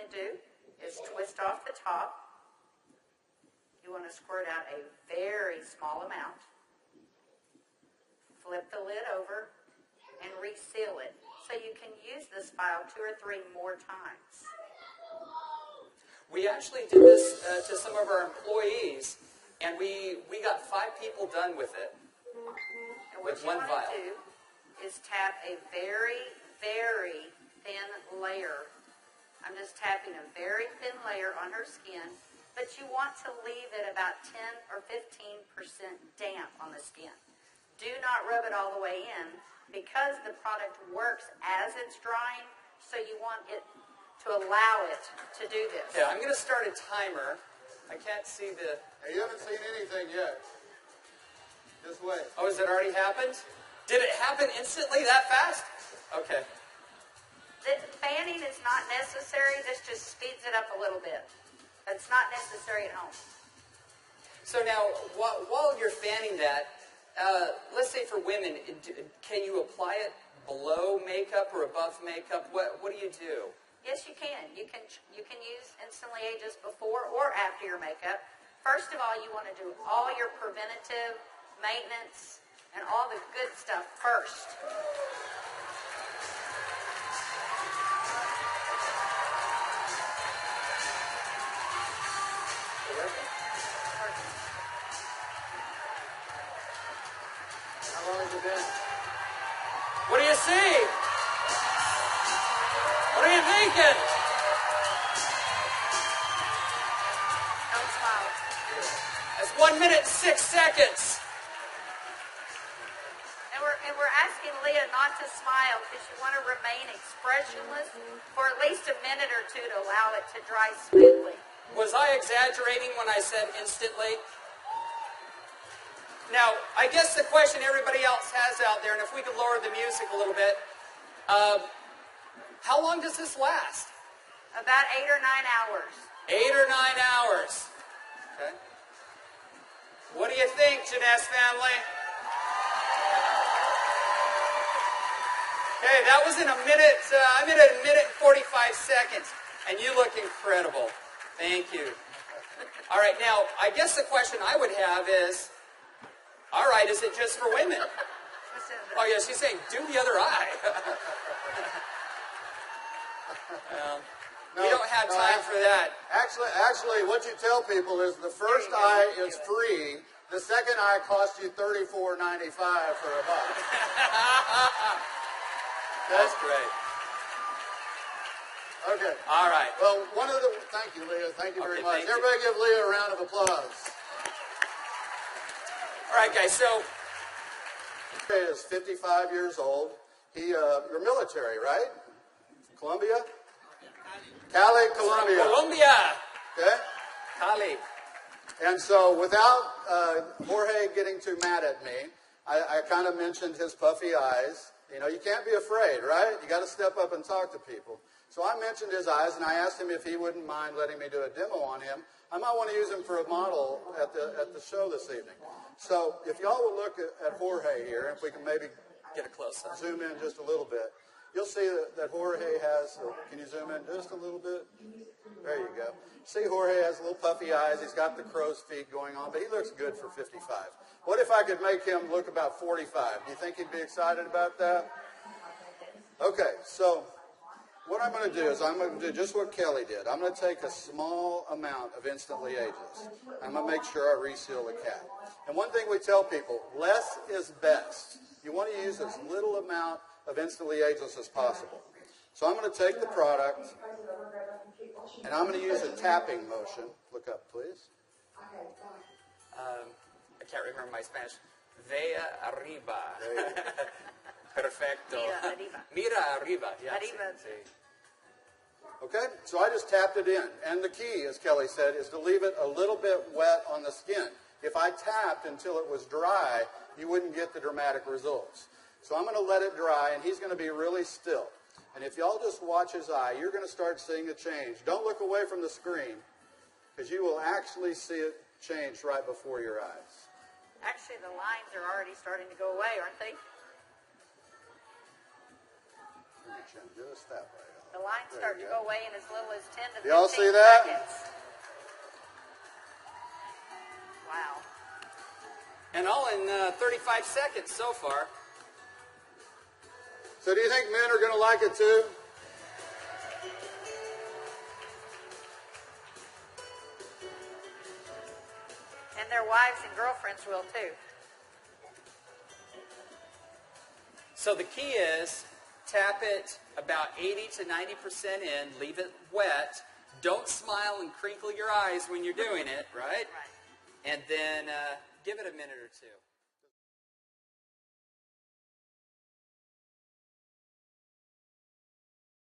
going to do is twist off the top. You want to squirt out a very small amount. Flip the lid over and reseal it so you can use this file 2 or 3 more times. We actually did this to some of our employees, and we got 5 people done with it. And what you want to do is tap a very, very thin layer. I'm just tapping a very thin layer on her skin, but you want to leave it about 10 or 15% damp on the skin. Do not rub it all the way in because the product works as it's drying, so you want it to allow it to do this. Yeah, I'm going to start a timer. I can't see the... Hey, you haven't seen anything yet. Just wait. Oh, has it already happened? Did it happen instantly that fast? Okay. The fanning is not necessary. This just speeds it up a little bit. It's not necessary at home. So now, while you're fanning that, let's say for women, can you apply it below makeup or above makeup? What do you do? Yes, you can. You can use Instantly Ageless before or after your makeup. First of all, you want to do all your preventative maintenance and all the good stuff first. How long has it been? What do you see? What are you thinking? Don't smile. That's 1 minute and 6 seconds. And we're asking Leah not to smile because you want to remain expressionless for at least a minute or 2 to allow it to dry smoothly. Was I exaggerating when I said instantly? Now, I guess the question everybody else has out there, and if we could lower the music a little bit, how long does this last? About 8 or 9 hours. 8 or 9 hours. Okay. What do you think, Jeunesse family? Okay, that was in a minute. I'm in a minute and 45 seconds, and you look incredible. Thank you. All right, now I guess the question I would have is, all right, is it just for women? Oh yeah, she's saying do the other eye. We don't have time for that. Actually, what you tell people is the first eye is free. The second eye costs you $34.95 for a buck. That's great. Okay. All right. Well, thank you, Leah. Thank you very much. thank Everybody give Leah a round of applause. All right, guys. So He is 55 years old. You're military, right? Colombia? Cali, Colombia. Colombia. Okay? Cali. And so without Jorge getting too mad at me, I kind of mentioned his puffy eyes. You know, you can't be afraid, right? You got to step up and talk to people. So I mentioned his eyes, and I asked him if he wouldn't mind letting me do a demo on him. I might want to use him for a model at the show this evening. So if y'all will look at Jorge here, if we can maybe Get a close up. zoom in just a little bit, you'll see that Jorge has, can you zoom in just a little bit? There you go. See, Jorge has little puffy eyes. He's got the crow's feet going on, but he looks good for 55. What if I could make him look about 45? Do you think he'd be excited about that? Okay, so what I'm going to do is I'm going to do just what Kelly did. I'm going to take a small amount of Instantly Ageless. I'm going to make sure I reseal the cap. And one thing we tell people, less is best. You want to use as little amount of Instantly Ageless as possible. So I'm going to take the product, and I'm going to use a tapping motion. Look up, please. I can't remember my Spanish. Vea arriba. Perfecto. Mira arriba. Mira arriba. Yeah, Arriba. sí. Okay, so I just tapped it in. And the key, as Kelly said, is to leave it a little bit wet on the skin. If I tapped until it was dry, you wouldn't get the dramatic results. So I'm going to let it dry, and he's going to be really still. And if y'all just watch his eye, you're going to start seeing a change. Don't look away from the screen, because you will actually see it change right before your eyes. Actually, the lines are already starting to go away, aren't they? Your chin just that way. The lines start to go away in as little as 10 to 15 Y'all see that? seconds. Wow. And all in 35 seconds so far. So do you think men are going to like it too? And their wives and girlfriends will too. So the key is tap it about 80 to 90% in, leave it wet. Don't smile and crinkle your eyes when you're doing it, right? Right. And then give it a minute or two.